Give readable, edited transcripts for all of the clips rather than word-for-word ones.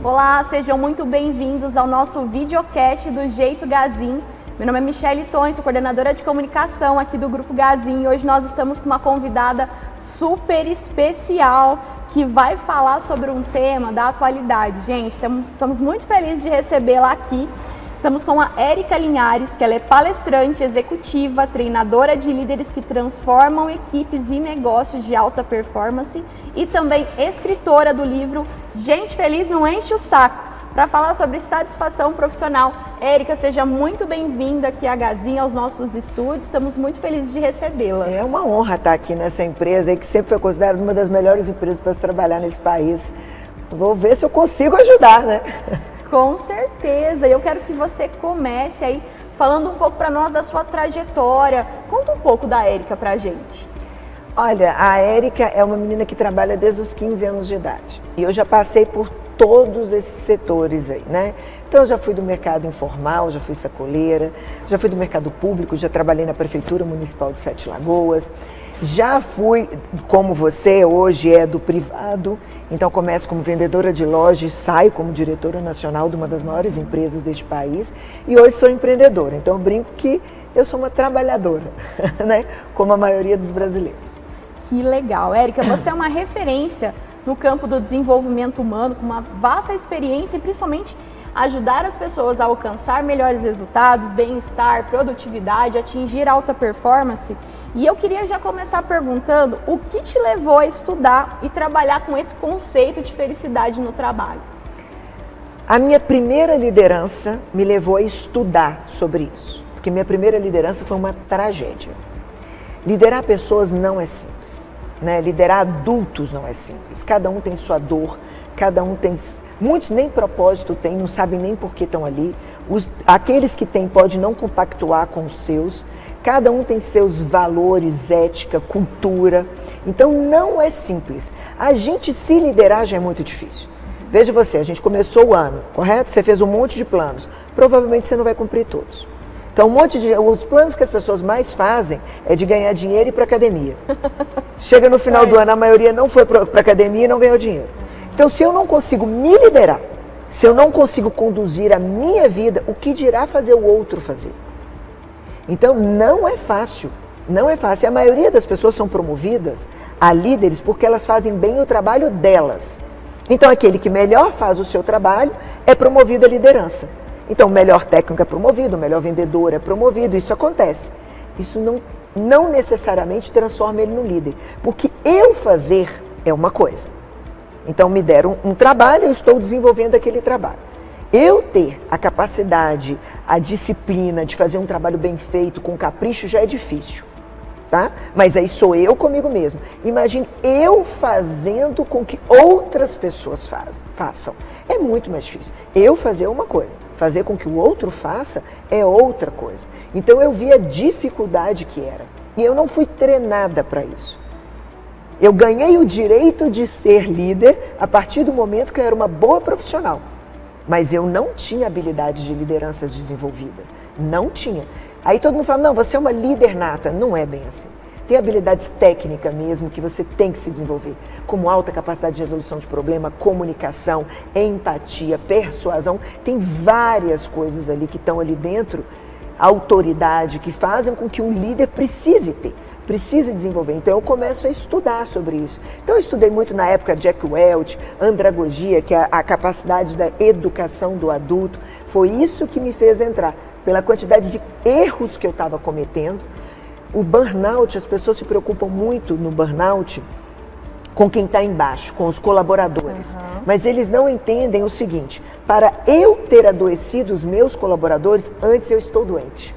Olá, sejam muito bem-vindos ao nosso videocast do Jeito Gazin. Meu nome é Michele Tons, sou coordenadora de comunicação aqui do Grupo Gazin. Hoje nós estamos com uma convidada super especial que vai falar sobre um tema da atualidade. Gente, estamos muito felizes de recebê-la aqui. Estamos com a Érica Linhares, que ela é palestrante executiva, treinadora de líderes que transformam equipes e negócios de alta performance e também escritora do livro Gente Feliz Não Enche o Saco, para falar sobre satisfação profissional. Érica, seja muito bem-vinda aqui à Gazin, aos nossos estúdios. Estamos muito felizes de recebê-la. É uma honra estar aqui nessa empresa, que sempre foi considerada uma das melhores empresas para se trabalhar nesse país. Vou ver se eu consigo ajudar, né? Com certeza. Eu quero que você comece aí falando um pouco para nós da sua trajetória. Conta um pouco da Érica para a gente. Olha, a Érica é uma menina que trabalha desde os 15 anos de idade. E eu já passei por todos esses setores aí, né? Então eu já fui do mercado informal, já fui sacoleira, já fui do mercado público, já trabalhei na Prefeitura Municipal de Sete Lagoas, já fui, como você hoje é do privado, então começo como vendedora de loja e saio como diretora nacional de uma das maiores empresas deste país e hoje sou empreendedora, então eu brinco que eu sou uma trabalhadora, né? Como a maioria dos brasileiros. Que legal. Érica, você é uma referência no campo do desenvolvimento humano, com uma vasta experiência e principalmente ajudar as pessoas a alcançar melhores resultados, bem-estar, produtividade, atingir alta performance. E eu queria já começar perguntando o que te levou a estudar e trabalhar com esse conceito de felicidade no trabalho? A minha primeira liderança me levou a estudar sobre isso, porque minha primeira liderança foi uma tragédia. Liderar pessoas não é simples, né? Liderar adultos não é simples. Cada um tem sua dor, cada um tem... Muitos nem propósito têm, não sabem nem por que estão ali. Aqueles que têm podem não compactuar com os seus. Cada um tem seus valores, ética, cultura. Então não é simples. A gente se liderar já é muito difícil. Veja você, a gente começou o ano, correto? Você fez um monte de planos. Provavelmente você não vai cumprir todos. Então, os planos que as pessoas mais fazem é de ganhar dinheiro e ir para academia. Chega no final do ano, a maioria não foi para academia e não ganhou dinheiro. Então, se eu não consigo me liderar, se eu não consigo conduzir a minha vida, o que dirá fazer o outro fazer? Então, não é fácil. Não é fácil. A maioria das pessoas são promovidas a líderes porque elas fazem bem o trabalho delas. Então, aquele que melhor faz o seu trabalho é promovido à liderança. Então, o melhor técnico é promovido, o melhor vendedor é promovido, isso acontece. Isso não necessariamente transforma ele no líder, porque eu fazer é uma coisa. Então, me deram um trabalho, eu estou desenvolvendo aquele trabalho. Eu ter a capacidade, a disciplina de fazer um trabalho bem feito, com capricho, já é difícil. Tá? Mas aí sou eu comigo mesmo. Imagine eu fazendo com que outras pessoas façam. É muito mais difícil. Eu fazer uma coisa, fazer com que o outro faça é outra coisa. Então eu vi a dificuldade que era. E eu não fui treinada para isso. Eu ganhei o direito de ser líder a partir do momento que eu era uma boa profissional. Mas eu não tinha habilidades de lideranças desenvolvidas. Não tinha. Aí todo mundo fala, não, você é uma líder nata. Não é bem assim. Tem habilidades técnicas mesmo que você tem que se desenvolver, como alta capacidade de resolução de problema, comunicação, empatia, persuasão. Tem várias coisas ali que estão ali dentro, autoridade, que fazem com que um líder precise ter, precise desenvolver. Então eu começo a estudar sobre isso. Então eu estudei muito na época Jack Welch, andragogia, que é a capacidade da educação do adulto. Foi isso que me fez entrar. Pela quantidade de erros que eu estava cometendo. O burnout, as pessoas se preocupam muito no burnout com quem está embaixo, com os colaboradores. Mas eles não entendem o seguinte, para eu ter adoecido os meus colaboradores, antes eu estou doente.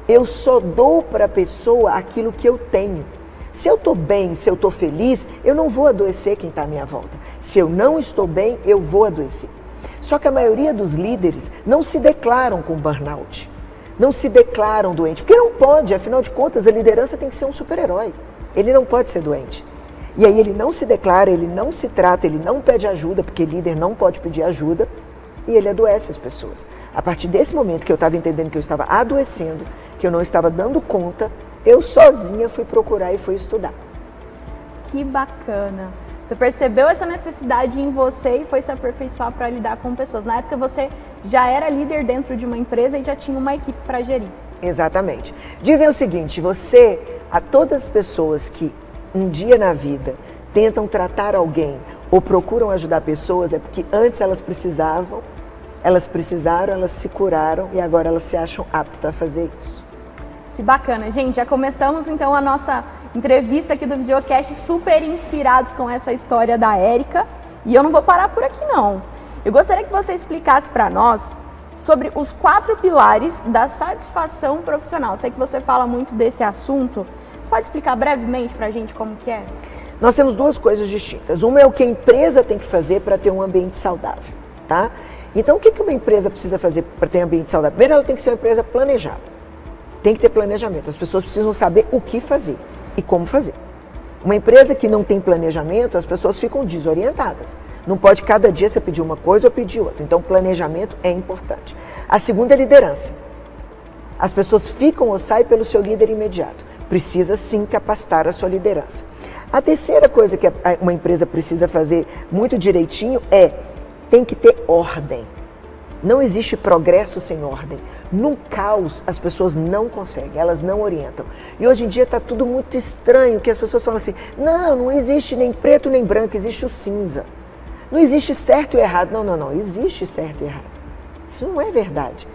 Eu só dou para a pessoa aquilo que eu tenho. Se eu estou bem, se eu estou feliz, eu não vou adoecer quem está à minha volta. Se eu não estou bem, eu vou adoecer. Só que a maioria dos líderes não se declaram com burnout, não se declaram doentes, porque não pode, afinal de contas, a liderança tem que ser um super-herói, ele não pode ser doente. E aí ele não se declara, ele não se trata, ele não pede ajuda, porque líder não pode pedir ajuda, e ele adoece as pessoas. A partir desse momento que eu estava entendendo que eu estava adoecendo, que eu não estava dando conta, eu sozinha fui procurar e fui estudar. Que bacana! Você percebeu essa necessidade em você e foi se aperfeiçoar para lidar com pessoas. Na época você já era líder dentro de uma empresa e já tinha uma equipe para gerir. Exatamente. Dizem o seguinte, a todas as pessoas que um dia na vida tentam tratar alguém ou procuram ajudar pessoas, é porque antes elas precisaram, elas se curaram e agora elas se acham aptas a fazer isso. Que bacana, gente. Já começamos então a nossa entrevista aqui do videocast super inspirados com essa história da Érica. E eu não vou parar por aqui não. Eu gostaria que você explicasse para nós sobre os 4 pilares da satisfação profissional. Sei que você fala muito desse assunto. Você pode explicar brevemente para a gente como que é? Nós temos 2 coisas distintas. Uma é o que a empresa tem que fazer para ter um ambiente saudável, tá? Então, o que uma empresa precisa fazer para ter um ambiente saudável? Primeiro, ela tem que ser uma empresa planejada. Tem que ter planejamento. As pessoas precisam saber o que fazer e como fazer. Uma empresa que não tem planejamento, as pessoas ficam desorientadas. Não pode cada dia você pedir uma coisa ou pedir outra. Então, planejamento é importante. A segunda é liderança. As pessoas ficam ou saem pelo seu líder imediato. Precisa sim capacitar a sua liderança. A terceira coisa que uma empresa precisa fazer muito direitinho tem que ter ordem. Não existe progresso sem ordem. No caos, as pessoas não conseguem, elas não orientam. E hoje em dia está tudo muito estranho, que as pessoas falam assim, não existe nem preto nem branco, existe o cinza. Não existe certo e errado. Não, existe certo e errado. Isso não é verdade.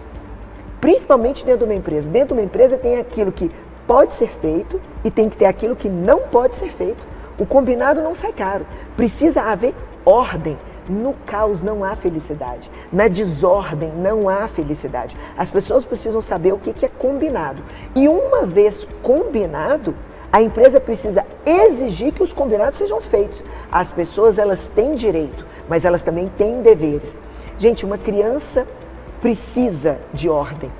Principalmente dentro de uma empresa. Dentro de uma empresa tem aquilo que pode ser feito e tem que ter aquilo que não pode ser feito. O combinado não sai caro. Precisa haver ordem. No caos não há felicidade, na desordem não há felicidade. As pessoas precisam saber o que é combinado. E uma vez combinado, a empresa precisa exigir que os combinados sejam feitos. As pessoas, elas têm direito, mas elas também têm deveres. Gente, uma criança precisa de ordem,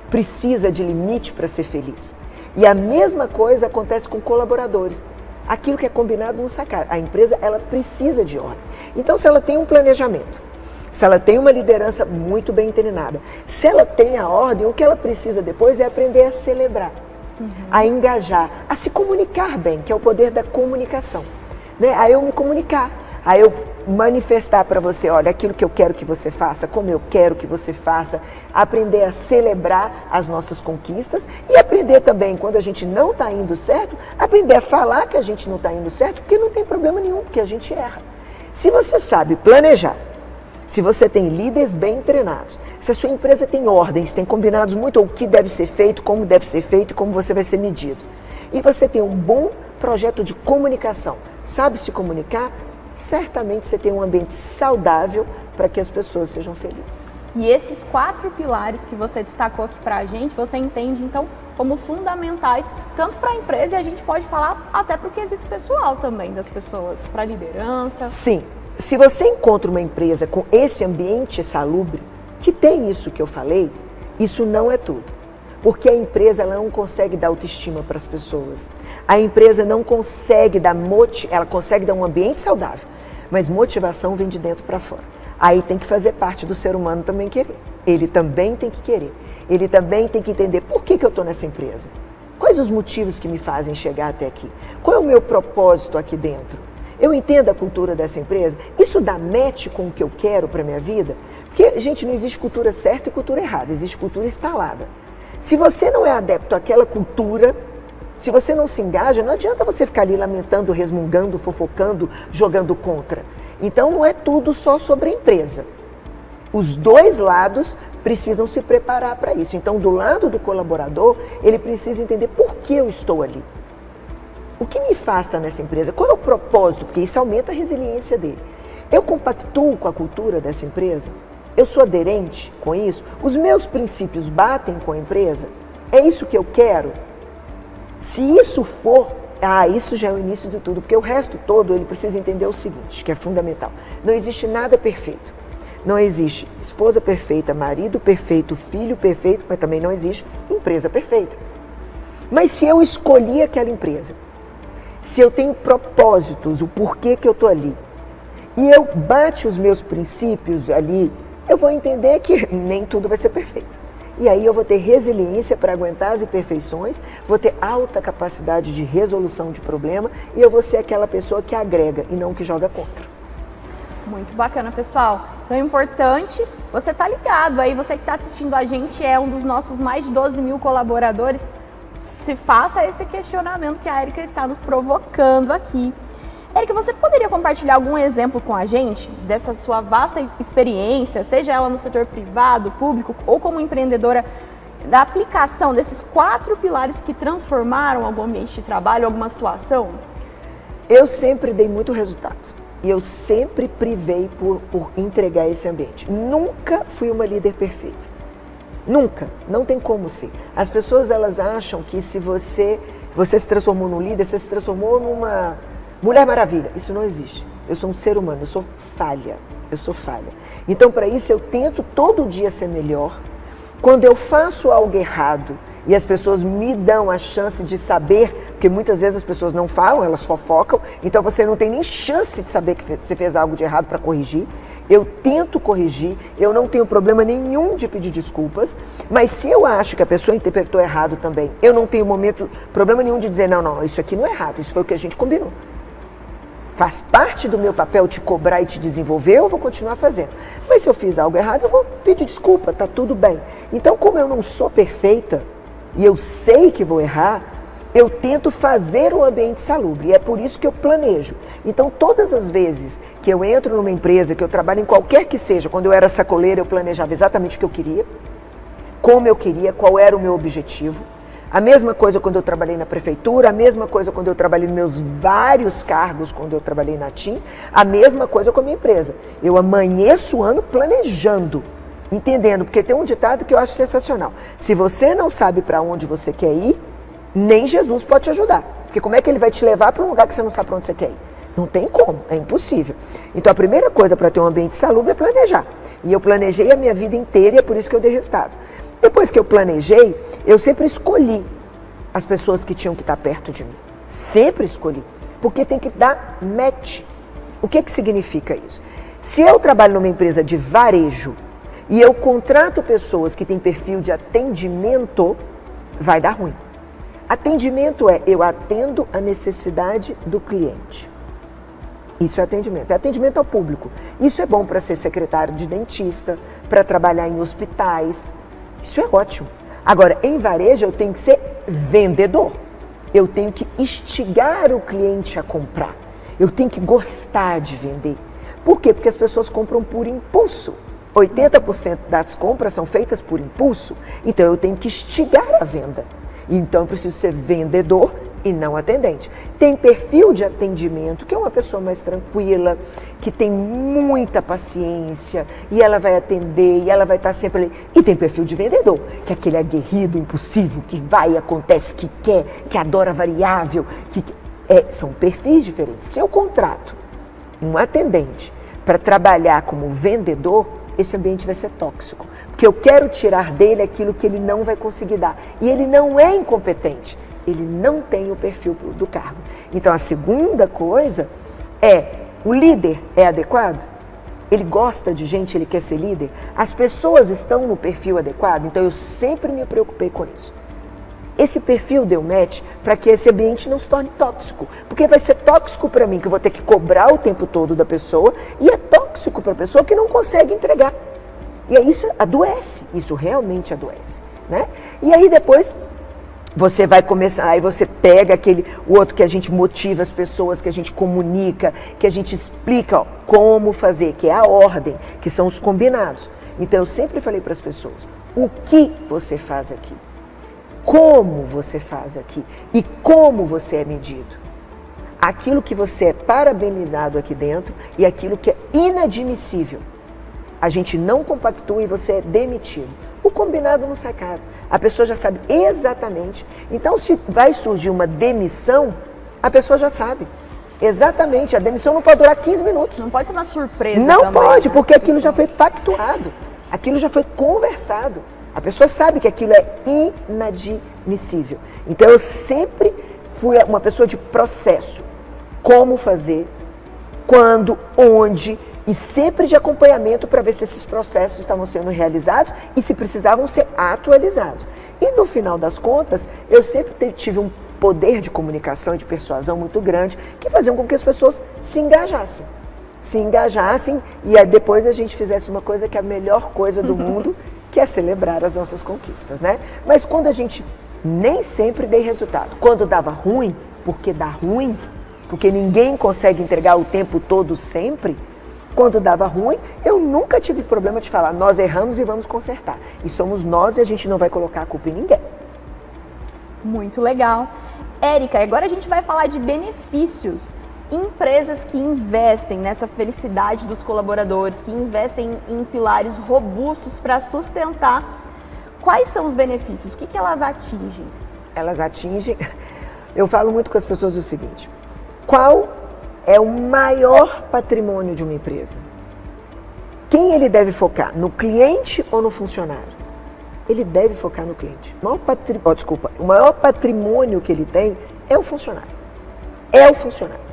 precisa de limite para ser feliz. E a mesma coisa acontece com colaboradores. Aquilo que é combinado não sai caro. A empresa, ela precisa de ordem. Então, se ela tem um planejamento, se ela tem uma liderança muito bem treinada, se ela tem a ordem, o que ela precisa depois é aprender a celebrar, a engajar, a se comunicar bem, que é o poder da comunicação. Né? A eu me comunicar, a eu manifestar para você, olha, aquilo que eu quero que você faça, como eu quero que você faça, aprender a celebrar as nossas conquistas e aprender também, quando a gente não está indo certo, aprender a falar que a gente não está indo certo, porque não tem problema nenhum, porque a gente erra. Se você sabe planejar, se você tem líderes bem treinados, se a sua empresa tem ordens, tem combinados muito o que deve ser feito, como deve ser feito e como você vai ser medido, e você tem um bom projeto de comunicação, sabe se comunicar, certamente você tem um ambiente saudável para que as pessoas sejam felizes. E esses 4 pilares que você destacou aqui para a gente, você entende então como fundamentais, tanto para a empresa e a gente pode falar até para o quesito pessoal também das pessoas, para a liderança. Sim, se você encontra uma empresa com esse ambiente salubre, que tem isso que eu falei, isso não é tudo. Porque a empresa ela não consegue dar autoestima para as pessoas. A empresa não consegue ela consegue dar um ambiente saudável, mas motivação vem de dentro para fora. Aí tem que fazer parte do ser humano também querer. Ele também tem que querer. Ele também tem que entender por que eu estou nessa empresa. Quais os motivos que me fazem chegar até aqui? Qual é o meu propósito aqui dentro? Eu entendo a cultura dessa empresa? Isso dá match com o que eu quero para a minha vida? Porque, gente, não existe cultura certa e cultura errada, existe cultura instalada. Se você não é adepto àquela cultura, se você não se engaja, não adianta você ficar ali lamentando, resmungando, fofocando, jogando contra. Então não é tudo só sobre a empresa. Os dois lados precisam se preparar para isso. Então, do lado do colaborador, ele precisa entender por que eu estou ali. O que me faz estar nessa empresa? Qual é o propósito? Porque isso aumenta a resiliência dele. Eu compactuo com a cultura dessa empresa? Eu sou aderente com isso? Os meus princípios batem com a empresa? É isso que eu quero? Se isso for, isso já é o início de tudo, porque o resto todo ele precisa entender o seguinte, que é fundamental. Não existe nada perfeito. Não existe esposa perfeita, marido perfeito, filho perfeito, mas também não existe empresa perfeita. Mas se eu escolhi aquela empresa, se eu tenho propósitos, o porquê que eu estou ali, e eu bate os meus princípios ali, eu vou entender que nem tudo vai ser perfeito. E aí eu vou ter resiliência para aguentar as imperfeições, vou ter alta capacidade de resolução de problema e eu vou ser aquela pessoa que agrega e não que joga contra. Muito bacana, pessoal. Então é importante você estar ligado aí, você que está assistindo a gente é um dos nossos mais de 12 mil colaboradores, se faça esse questionamento que a Érica está nos provocando aqui. Érica, você poderia compartilhar algum exemplo com a gente dessa sua vasta experiência, seja ela no setor privado, público ou como empreendedora, da aplicação desses 4 pilares que transformaram algum ambiente de trabalho, alguma situação? Eu sempre dei muito resultado e eu sempre privei por entregar esse ambiente. Nunca fui uma líder perfeita. Nunca. Não tem como ser. As pessoas, elas acham que se você se transformou num líder, você se transformou numa Mulher Maravilha. Isso não existe. Eu sou um ser humano, eu sou falha. Eu sou falha. Então, para isso, eu tento todo dia ser melhor. Quando eu faço algo errado e as pessoas me dão a chance de saber, porque muitas vezes as pessoas não falam, elas fofocam, então você não tem nem chance de saber que você fez algo de errado para corrigir. Eu tento corrigir, eu não tenho problema nenhum de pedir desculpas, mas se eu acho que a pessoa interpretou errado também, eu não tenho problema nenhum de dizer, não, isso aqui não é errado, isso foi o que a gente combinou. Faz parte do meu papel te cobrar e te desenvolver, eu vou continuar fazendo. Mas se eu fiz algo errado, eu vou pedir desculpa, tá tudo bem. Então, como eu não sou perfeita e eu sei que vou errar, eu tento fazer um ambiente salubre e é por isso que eu planejo. Então, todas as vezes que eu entro numa empresa, que eu trabalho em qualquer que seja, quando eu era sacoleira, eu planejava exatamente o que eu queria, como eu queria, qual era o meu objetivo. A mesma coisa quando eu trabalhei na prefeitura, a mesma coisa quando eu trabalhei nos meus vários cargos, quando eu trabalhei na TIM, a mesma coisa com a minha empresa. Eu amanheço o ano planejando, entendendo, porque tem um ditado que eu acho sensacional. Se você não sabe para onde você quer ir, nem Jesus pode te ajudar. Porque como é que ele vai te levar para um lugar que você não sabe para onde você quer ir? Não tem como, é impossível. Então a primeira coisa para ter um ambiente salubre é planejar. E eu planejei a minha vida inteira e é por isso que eu dei resultado. Depois que eu planejei, eu sempre escolhi as pessoas que tinham que estar perto de mim. Sempre escolhi. Porque tem que dar match. O que significa isso? Se eu trabalho numa empresa de varejo e eu contrato pessoas que têm perfil de atendimento, vai dar ruim. Atendimento é eu atendo a necessidade do cliente. Isso é atendimento. É atendimento ao público. Isso é bom para ser secretário de dentista, para trabalhar em hospitais. Isso é ótimo. Agora, em varejo, eu tenho que ser vendedor. Eu tenho que instigar o cliente a comprar. Eu tenho que gostar de vender. Por quê? Porque as pessoas compram por impulso. 80% das compras são feitas por impulso. Então, eu tenho que instigar a venda. Então, eu preciso ser vendedor e não atendente. Tem perfil de atendimento, que é uma pessoa mais tranquila, que tem muita paciência, e ela vai atender, e ela vai estar sempre ali. E tem perfil de vendedor, que é aquele aguerrido, impulsivo, que vai, acontece, que quer, que adora variável. São perfis diferentes. Se eu contrato um atendente para trabalhar como vendedor, esse ambiente vai ser tóxico. Porque eu quero tirar dele aquilo que ele não vai conseguir dar. E ele não é incompetente. Ele não tem o perfil do cargo. Então, a segunda coisa é, o líder é adequado? Ele gosta de gente, ele quer ser líder? As pessoas estão no perfil adequado? Então, eu sempre me preocupei com isso. Esse perfil deu match para que esse ambiente não se torne tóxico. Porque vai ser tóxico para mim, que eu vou ter que cobrar o tempo todo da pessoa, e é tóxico para a pessoa que não consegue entregar. E aí isso adoece, isso realmente adoece, né? E aí depois você vai começar, aí você pega o outro que a gente motiva as pessoas, que a gente comunica, que a gente explica como fazer, que é a ordem, que são os combinados. Então eu sempre falei para as pessoas, o que você faz aqui? Como você faz aqui? E como você é medido? Aquilo que você é parabenizado aqui dentro e aquilo que é inadmissível. A gente não compactua e você é demitido. O combinado não sai caro. A pessoa já sabe exatamente. Então, se vai surgir uma demissão, a pessoa já sabe. Exatamente. A demissão não pode durar 15 minutos. Não pode ser uma surpresa. Não também, pode, né? porque aquilo já foi pactuado. Aquilo já foi conversado. A pessoa sabe que aquilo é inadmissível. Então, eu sempre fui uma pessoa de processo. Como fazer, quando, onde e sempre de acompanhamento para ver se esses processos estavam sendo realizados e se precisavam ser atualizados. E no final das contas, eu sempre tive um poder de comunicação e de persuasão muito grande que faziam com que as pessoas se engajassem e aí depois a gente fizesse uma coisa que é a melhor coisa do mundo, que é celebrar as nossas conquistas, né? Mas quando a gente nem sempre dei resultado, quando dava ruim, porque dá ruim, porque ninguém consegue entregar o tempo todo sempre, quando dava ruim, eu nunca tive problema de falar, nós erramos e vamos consertar. E somos nós e a gente não vai colocar a culpa em ninguém. Muito legal. Érica, agora a gente vai falar de benefícios. Empresas que investem nessa felicidade dos colaboradores, que investem em pilares robustos para sustentar, quais são os benefícios? O que elas atingem? Elas atingem... Eu falo muito com as pessoas o seguinte, qual é o maior patrimônio de uma empresa? Quem ele deve focar? No cliente ou no funcionário? Ele deve focar no cliente. O maior patrimônio que ele tem é o funcionário. É o funcionário.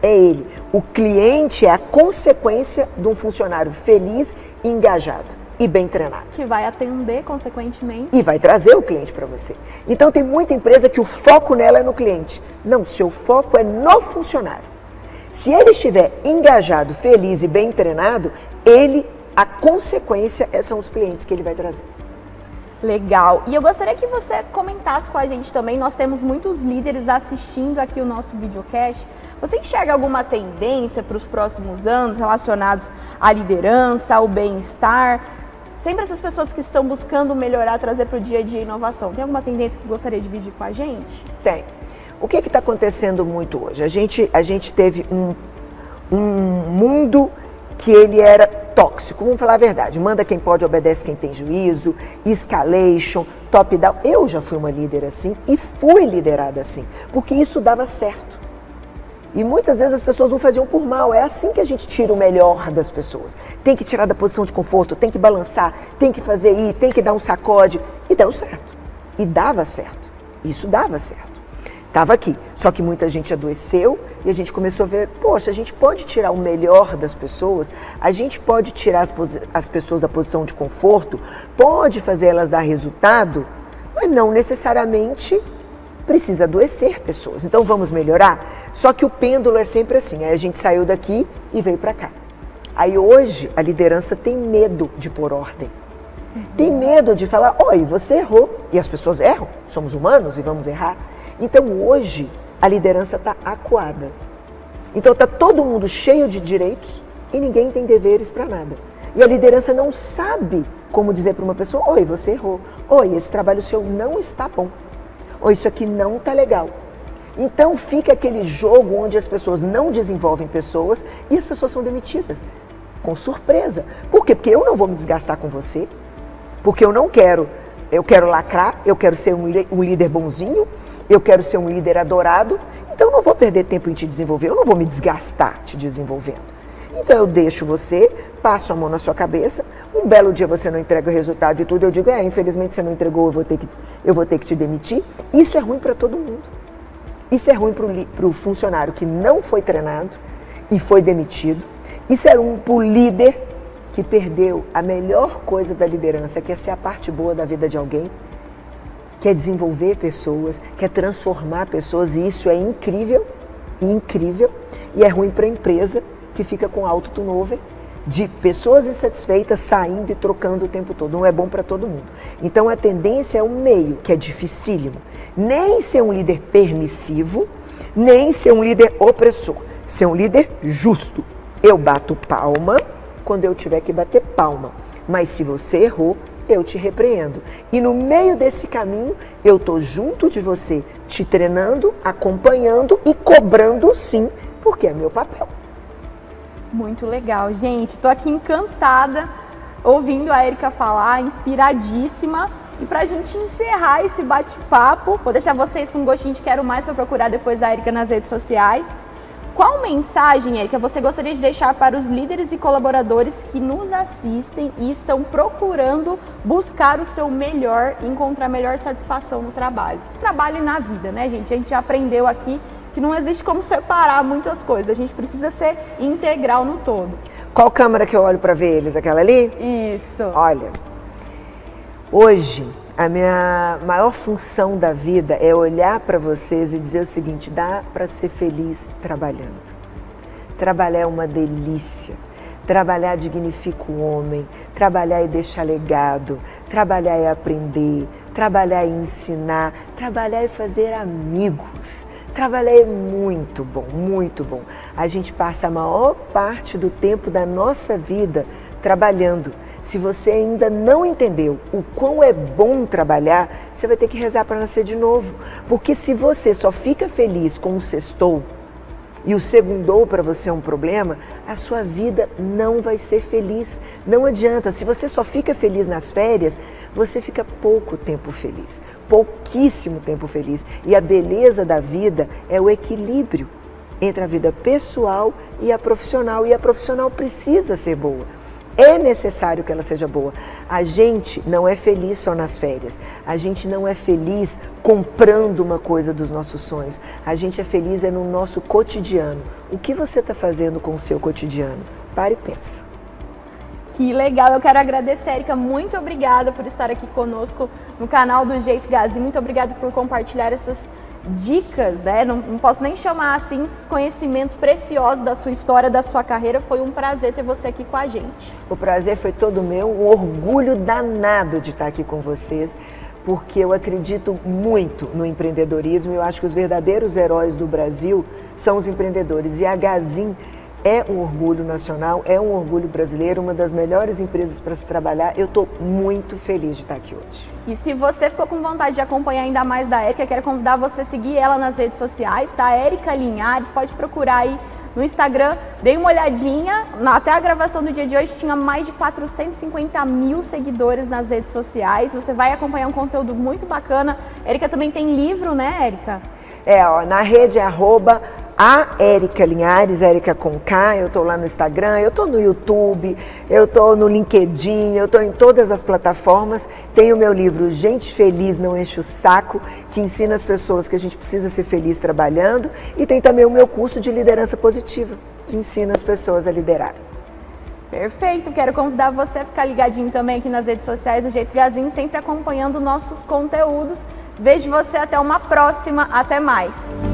É ele. O cliente é a consequência de um funcionário feliz, engajado e bem treinado. Que vai atender, consequentemente. E vai trazer o cliente para você. Então tem muita empresa que o foco nela é no cliente. Não, seu foco é no funcionário. Se ele estiver engajado, feliz e bem treinado, a consequência são os clientes que ele vai trazer. Legal. E eu gostaria que você comentasse com a gente também, nós temos muitos líderes assistindo aqui o nosso videocast. Você enxerga alguma tendência para os próximos anos relacionados à liderança, ao bem-estar? Sempre essas pessoas que estão buscando melhorar, trazer para o dia a dia inovação. Tem alguma tendência que gostaria de dividir com a gente? Tem. O que está acontecendo muito hoje? A gente teve um mundo que ele era tóxico, vamos falar a verdade, manda quem pode, obedece quem tem juízo, escalation, top-down. Eu já fui uma líder assim e fui liderada assim, porque isso dava certo. E muitas vezes as pessoas não faziam por mal, é assim que a gente tira o melhor das pessoas. Tem que tirar da posição de conforto, tem que balançar, tem que fazer tem que dar um sacode. E deu certo. E dava certo. Isso dava certo. Estava aqui, só que muita gente adoeceu e a gente começou a ver, poxa, a gente pode tirar o melhor das pessoas, a gente pode tirar as pessoas da posição de conforto, pode fazer elas dar resultado, mas não necessariamente precisa adoecer pessoas. Então vamos melhorar? Só que o pêndulo é sempre assim, aí a gente saiu daqui e veio para cá. Aí hoje a liderança tem medo de pôr ordem. Tem medo de falar, oi, você errou. E as pessoas erram, somos humanos e vamos errar. Então hoje a liderança está acuada. Então está todo mundo cheio de direitos e ninguém tem deveres para nada. E a liderança não sabe como dizer para uma pessoa, oi, você errou. Oi, esse trabalho seu não está bom. Ou isso aqui não está legal. Então fica aquele jogo onde as pessoas não desenvolvem pessoas e as pessoas são demitidas. Com surpresa. Por quê? Porque eu não vou me desgastar com você. Porque eu quero lacrar, eu quero ser um líder bonzinho, eu quero ser um líder adorado, então eu não vou perder tempo em te desenvolver, eu não vou me desgastar te desenvolvendo. Então eu deixo você, passo a mão na sua cabeça, um belo dia você não entrega o resultado e tudo, eu digo, infelizmente você não entregou, eu vou ter que te demitir. Isso é ruim para todo mundo. Isso é ruim para o funcionário que não foi treinado e foi demitido. Isso é ruim para o líder que perdeu a melhor coisa da liderança, que é ser a parte boa da vida de alguém, quer desenvolver pessoas, quer transformar pessoas, e isso é incrível, e é ruim para a empresa que fica com alto turnover, de pessoas insatisfeitas saindo e trocando o tempo todo, não é bom para todo mundo. Então a tendência é um meio, que é dificílimo, nem ser um líder permissivo, nem ser um líder opressor, ser um líder justo. Eu bato palma quando eu tiver que bater palma, mas se você errou, eu te repreendo. E no meio desse caminho, eu estou junto de você, te treinando, acompanhando e cobrando sim, porque é meu papel. Muito legal, gente. Estou aqui encantada, ouvindo a Érica falar, inspiradíssima. E para a gente encerrar esse bate-papo, vou deixar vocês com um gostinho de quero mais para procurar depois a Érica nas redes sociais. Qual mensagem, Érica, você gostaria de deixar para os líderes e colaboradores que nos assistem e estão procurando buscar o seu melhor, encontrar melhor satisfação no trabalho? Trabalho e na vida, né, gente? A gente já aprendeu aqui que não existe como separar muitas coisas, a gente precisa ser integral no todo. Qual câmera que eu olho para ver eles? Aquela ali? Isso. Olha, hoje a minha maior função da vida é olhar para vocês e dizer o seguinte: dá para ser feliz trabalhando. Trabalhar é uma delícia. Trabalhar dignifica o homem, trabalhar é deixar legado, trabalhar é aprender, trabalhar é ensinar, trabalhar é fazer amigos. Trabalhar é muito bom, muito bom. A gente passa a maior parte do tempo da nossa vida trabalhando. Se você ainda não entendeu o quão é bom trabalhar, você vai ter que rezar para nascer de novo. Porque se você só fica feliz com o sextou, e o segundou para você é um problema, a sua vida não vai ser feliz. Não adianta, se você só fica feliz nas férias, você fica pouco tempo feliz, pouquíssimo tempo feliz. E a beleza da vida é o equilíbrio entre a vida pessoal e a profissional. E a profissional precisa ser boa. É necessário que ela seja boa. A gente não é feliz só nas férias. A gente não é feliz comprando uma coisa dos nossos sonhos. A gente é feliz no nosso cotidiano. O que você está fazendo com o seu cotidiano? Pare e pensa. Que legal, eu quero agradecer, Érica, muito obrigada por estar aqui conosco no canal do Jeito Gazin, muito obrigada por compartilhar essas dicas, né? Não posso nem chamar assim, esses conhecimentos preciosos da sua história, da sua carreira. Foi um prazer ter você aqui com a gente. O prazer foi todo meu, um orgulho danado de estar aqui com vocês, porque eu acredito muito no empreendedorismo. Eu acho que os verdadeiros heróis do Brasil são os empreendedores, e a Gazin é um orgulho nacional, é um orgulho brasileiro, uma das melhores empresas para se trabalhar. Eu estou muito feliz de estar aqui hoje. E se você ficou com vontade de acompanhar ainda mais da Érica, eu quero convidar você a seguir ela nas redes sociais, tá? Érica Linhares, pode procurar aí no Instagram. Dei uma olhadinha, até a gravação do dia de hoje tinha mais de 450 mil seguidores nas redes sociais. Você vai acompanhar um conteúdo muito bacana. Érica também tem livro, né, Érica? Na rede é @ Érica Linhares, Érica com K, eu estou lá no Instagram, eu estou no YouTube, eu estou no LinkedIn, eu estou em todas as plataformas. Tem o meu livro Gente Feliz Não Enche o Saco, que ensina as pessoas que a gente precisa ser feliz trabalhando, e tem também o meu curso de liderança positiva, que ensina as pessoas a liderarem. Perfeito, quero convidar você a ficar ligadinho também aqui nas redes sociais do Jeito Gazin, sempre acompanhando nossos conteúdos. Vejo você até uma próxima, até mais!